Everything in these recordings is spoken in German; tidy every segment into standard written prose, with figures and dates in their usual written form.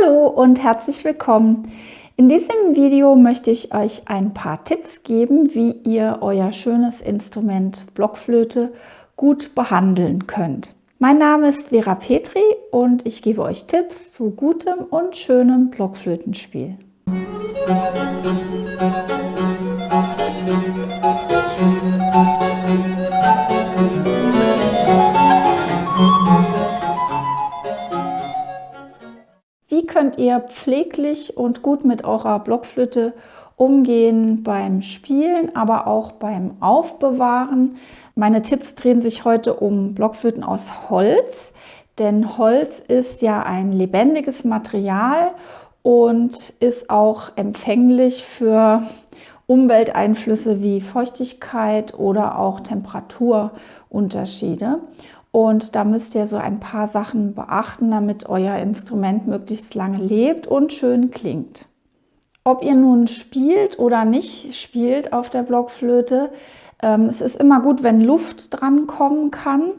Hallo und herzlich willkommen. In diesem Video möchte ich euch ein paar Tipps geben, wie ihr euer schönes Instrument Blockflöte gut behandeln könnt. Mein Name ist Vera Petri und ich gebe euch Tipps zu gutem und schönem Blockflötenspiel. Wie könnt ihr pfleglich und gut mit eurer Blockflöte umgehen beim Spielen, aber auch beim Aufbewahren? Meine Tipps drehen sich heute um Blockflöten aus Holz, denn Holz ist ja ein lebendiges Material und ist auch empfänglich für Umwelteinflüsse wie Feuchtigkeit oder auch Temperaturunterschiede. Und da müsst ihr so ein paar Sachen beachten, damit euer Instrument möglichst lange lebt und schön klingt. Ob ihr nun spielt oder nicht spielt auf der Blockflöte, es ist immer gut, wenn Luft dran kommen kann.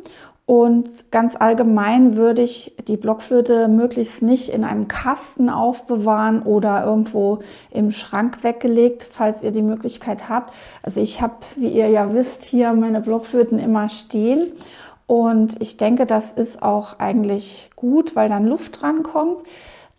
Und ganz allgemein würde ich die Blockflöte möglichst nicht in einem Kasten aufbewahren oder irgendwo im Schrank weggelegt, falls ihr die Möglichkeit habt. Also ich habe, wie ihr ja wisst, hier meine Blockflöten immer stehen. Und ich denke, das ist auch eigentlich gut, weil dann Luft drankommt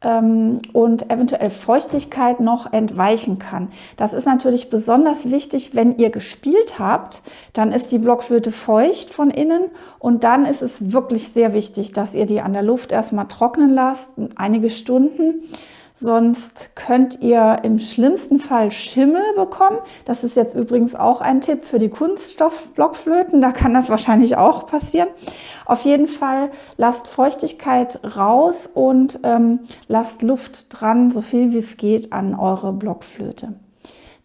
und eventuell Feuchtigkeit noch entweichen kann. Das ist natürlich besonders wichtig, wenn ihr gespielt habt, dann ist die Blockflöte feucht von innen und dann ist es wirklich sehr wichtig, dass ihr die an der Luft erstmal trocknen lasst, einige Stunden. Sonst könnt ihr im schlimmsten Fall Schimmel bekommen. Das ist jetzt übrigens auch ein Tipp für die Kunststoff-Blockflöten. Da kann das wahrscheinlich auch passieren. Auf jeden Fall lasst Feuchtigkeit raus und lasst Luft dran, so viel wie es geht, an eure Blockflöte.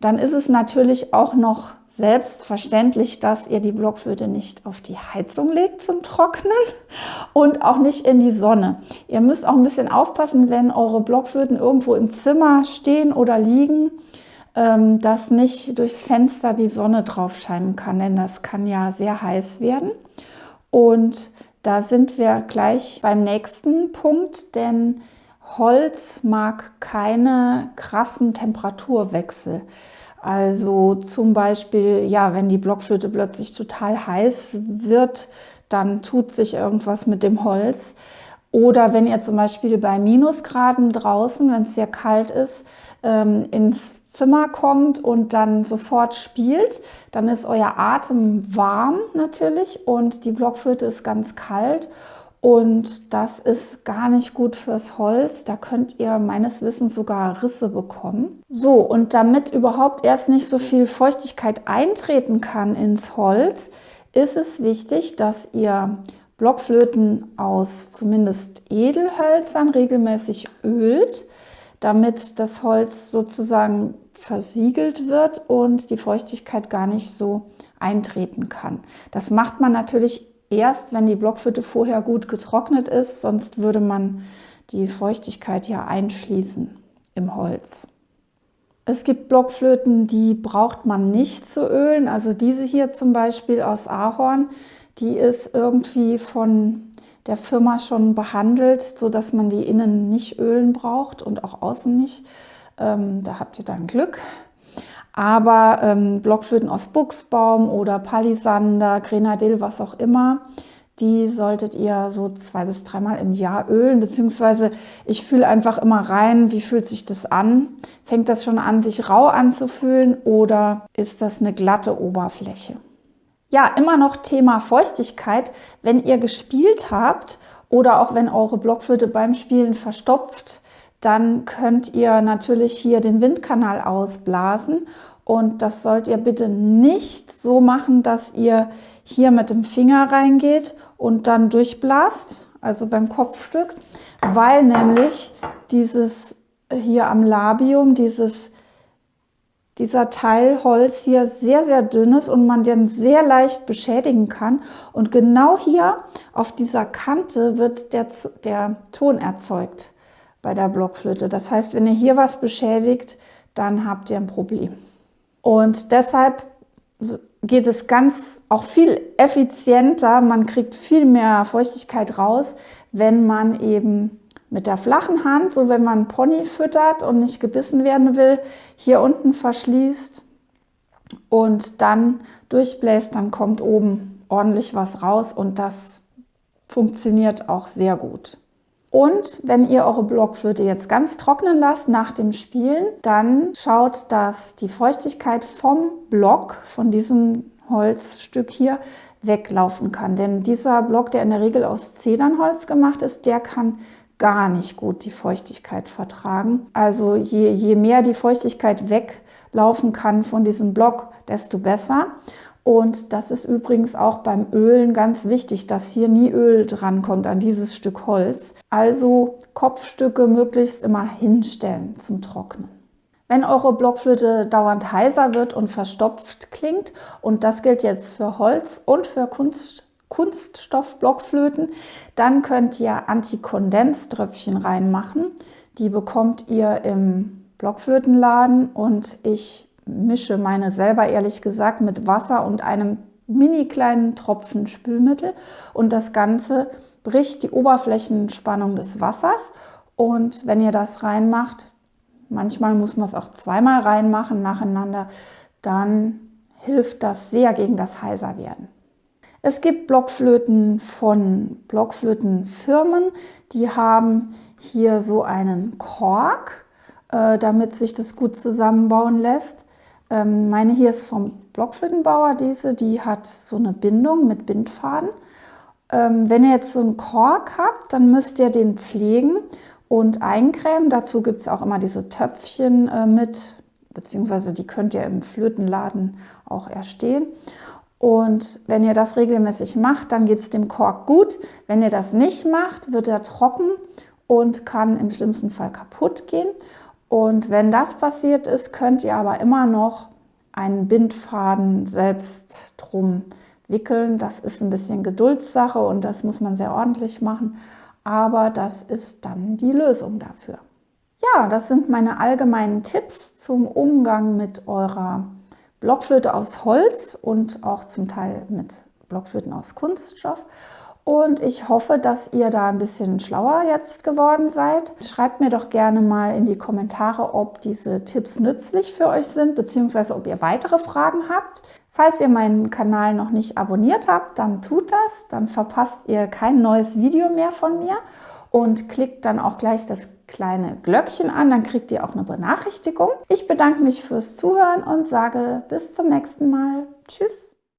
Dann ist es natürlich auch noch selbstverständlich, dass ihr die Blockflöte nicht auf die Heizung legt zum Trocknen und auch nicht in die Sonne. Ihr müsst auch ein bisschen aufpassen, wenn eure Blockflöten irgendwo im Zimmer stehen oder liegen, dass nicht durchs Fenster die Sonne drauf scheinen kann, denn das kann ja sehr heiß werden. Und da sind wir gleich beim nächsten Punkt, denn Holz mag keine krassen Temperaturwechsel. Also zum Beispiel, ja, wenn die Blockflöte plötzlich total heiß wird, dann tut sich irgendwas mit dem Holz. Oder wenn ihr zum Beispiel bei Minusgraden draußen, wenn es sehr kalt ist, ins Zimmer kommt und dann sofort spielt, dann ist euer Atem warm natürlich und die Blockflöte ist ganz kalt. Und das ist gar nicht gut fürs Holz. Da könnt ihr meines Wissens sogar Risse bekommen. So, und damit überhaupt erst nicht so viel Feuchtigkeit eintreten kann ins Holz, ist es wichtig, dass ihr Blockflöten aus zumindest Edelhölzern regelmäßig ölt, damit das Holz sozusagen versiegelt wird und die Feuchtigkeit gar nicht so eintreten kann. Das macht man natürlich erst, wenn die Blockflöte vorher gut getrocknet ist, sonst würde man die Feuchtigkeit ja einschließen im Holz. Es gibt Blockflöten, die braucht man nicht zu ölen. Also diese hier zum Beispiel aus Ahorn, die ist irgendwie von der Firma schon behandelt, sodass man die innen nicht ölen braucht und auch außen nicht. Da habt ihr dann Glück. Aber Blockflöten aus Buchsbaum oder Palisander, Grenadil, was auch immer, die solltet ihr so 2- bis 3-mal im Jahr ölen, beziehungsweise ich fühle einfach immer rein, wie fühlt sich das an? Fängt das schon an, sich rau anzufühlen oder ist das eine glatte Oberfläche? Ja, immer noch Thema Feuchtigkeit. Wenn ihr gespielt habt oder auch wenn eure Blockflöte beim Spielen verstopft, dann könnt ihr natürlich hier den Windkanal ausblasen und das sollt ihr bitte nicht so machen, dass ihr hier mit dem Finger reingeht und dann durchblast, also beim Kopfstück, weil nämlich dieses hier am Labium, dieser Teil Holz hier sehr, sehr dünn ist und man den sehr leicht beschädigen kann. Und genau hier auf dieser Kante wird der Ton erzeugt bei der Blockflöte. Das heißt, wenn ihr hier was beschädigt, dann habt ihr ein Problem. Und deshalb geht es auch viel effizienter. Man kriegt viel mehr Feuchtigkeit raus, wenn man eben mit der flachen Hand, so wenn man einen Pony füttert und nicht gebissen werden will, hier unten verschließt und dann durchbläst, dann kommt oben ordentlich was raus und das funktioniert auch sehr gut. Und wenn ihr eure Blockflöte jetzt ganz trocknen lasst nach dem Spielen, dann schaut, dass die Feuchtigkeit vom Block, von diesem Holzstück hier, weglaufen kann. Denn dieser Block, der in der Regel aus Zedernholz gemacht ist, der kann gar nicht gut die Feuchtigkeit vertragen. Also je mehr die Feuchtigkeit weglaufen kann von diesem Block, desto besser. Und das ist übrigens auch beim Ölen ganz wichtig, dass hier nie Öl drankommt an dieses Stück Holz. Also Kopfstücke möglichst immer hinstellen zum Trocknen. Wenn eure Blockflöte dauernd heiser wird und verstopft klingt, und das gilt jetzt für Holz und für Kunststoffblockflöten, dann könnt ihr Antikondenströpfchen reinmachen. Die bekommt ihr im Blockflötenladen und ich mische meine selber ehrlich gesagt mit Wasser und einem mini kleinen Tropfen Spülmittel und das Ganze bricht die Oberflächenspannung des Wassers und wenn ihr das reinmacht, manchmal muss man es auch zweimal reinmachen nacheinander, dann hilft das sehr gegen das Heiserwerden. Es gibt Blockflöten von Blockflötenfirmen, die haben hier so einen Kork, damit sich das gut zusammenbauen lässt. Meine hier ist vom Blockflötenbauer, die hat so eine Bindung mit Bindfaden. Wenn ihr jetzt so einen Kork habt, dann müsst ihr den pflegen und eincremen. Dazu gibt es auch immer diese Töpfchen mit, beziehungsweise die könnt ihr im Flötenladen auch erstehen. Und wenn ihr das regelmäßig macht, dann geht es dem Kork gut. Wenn ihr das nicht macht, wird er trocken und kann im schlimmsten Fall kaputt gehen. Und wenn das passiert ist, könnt ihr aber immer noch einen Bindfaden selbst drum wickeln. Das ist ein bisschen Geduldssache und das muss man sehr ordentlich machen, aber das ist dann die Lösung dafür. Ja, das sind meine allgemeinen Tipps zum Umgang mit eurer Blockflöte aus Holz und auch zum Teil mit Blockflöten aus Kunststoff. Und ich hoffe, dass ihr da ein bisschen schlauer jetzt geworden seid. Schreibt mir doch gerne mal in die Kommentare, ob diese Tipps nützlich für euch sind, beziehungsweise ob ihr weitere Fragen habt. Falls ihr meinen Kanal noch nicht abonniert habt, dann tut das. Dann verpasst ihr kein neues Video mehr von mir und klickt dann auch gleich das kleine Glöckchen an, dann kriegt ihr auch eine Benachrichtigung. Ich bedanke mich fürs Zuhören und sage bis zum nächsten Mal. Tschüss!